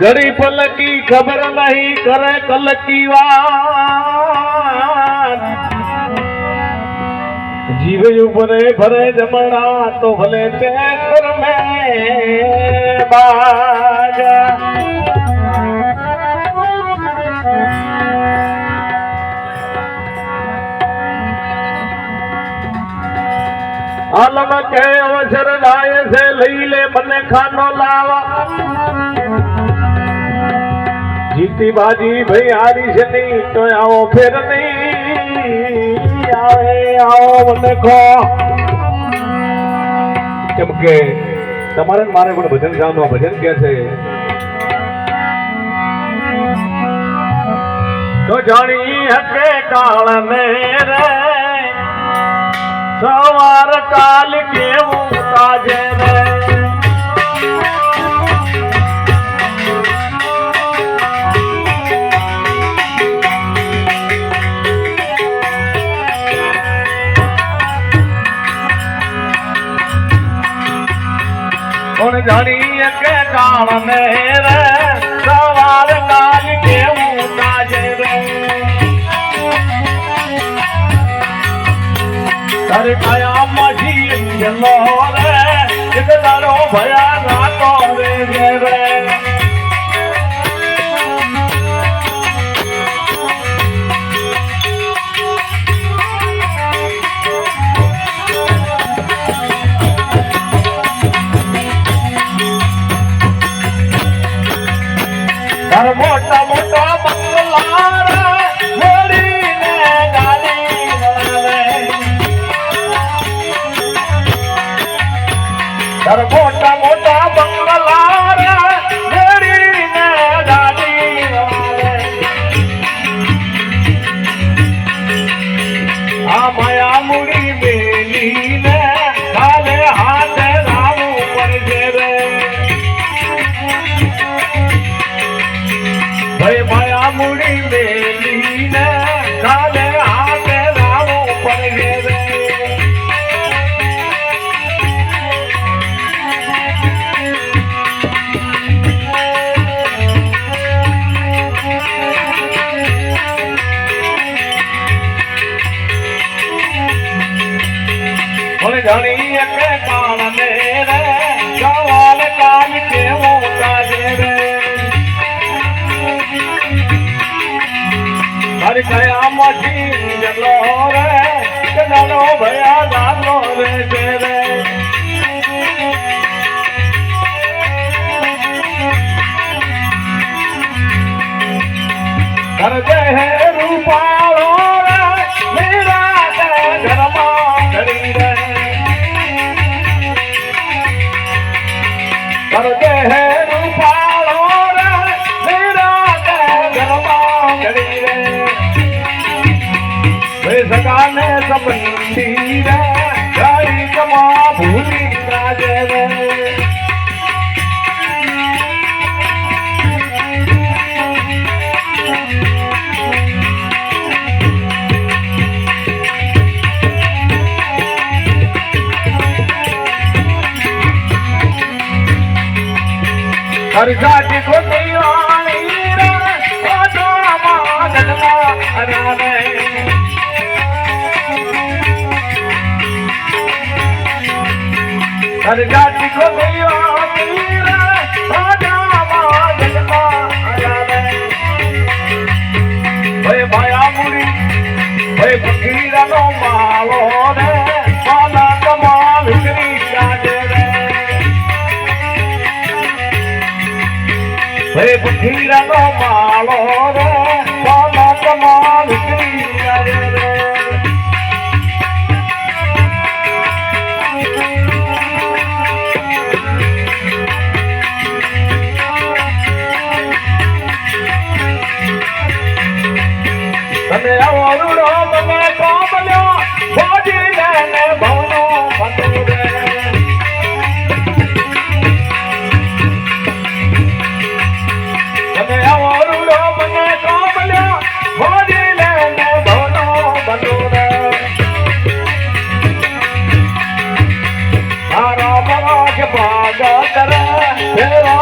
घड़ी पल की खबर नहीं करे कल की बात जीव उपरे भरे जमना तो भले तेतर में बाजा आलम के अवसर लाए से लई ले मने खानो लावा जीती बाजी भाई हारी से नहीं तो आओ फिर नहीं आए आओ मने को केम के તમારે મારે પણ ભજન ગાવાનું ભજન કે છે તો જાણી હકે કાળ ને રે સવાર કાલ કેવું તાજે રે જાણી કે કાળ ને રે સવાર કાલ કેવું તાજે રે તારે કાયા માજી ગેલો રે એક તારો ભયા રાતો રે રે मोटा मोटा बंगला मोड़ी ने गाली मोटा मोटा बंगला मोड़ी ने गाली आ माया मुड़ी मेली ने काले हाथ रामू पर रे भाई माया मुड़ी मेली ने काले हाथ रामू पर रे जानी के काल ने रे सवाल काल के वो ताजे रे हरि कया मची जलो रे कलो भया लालो रे रे कर दे है रूपालो मेरा धर्मा धरी रे करते हैं रूपालो मेरा गरमा घड़ी रे वे सगाने संबंधी रे गाड़ी कमा भूली राजे रे हर जाति को दीवानी रे ओ नामा गदला अराने हर जाति को दीवानी रे ओ नामा गदला अराने भाई माया मुड़ी भाई फकीरा नो मालो रे माला कमा विक्री जाजे रे भाई फकीरा नो मालो रे माला कमा विक्री जाजे रे तने आवरुड़ो मने कामल्यो भोजी लेने भवनो बंधु रे तने आवरुड़ो मने कामल्यो भोजी लेने भवनो बंधु रे तारा बड़ा के भागा करे तेरा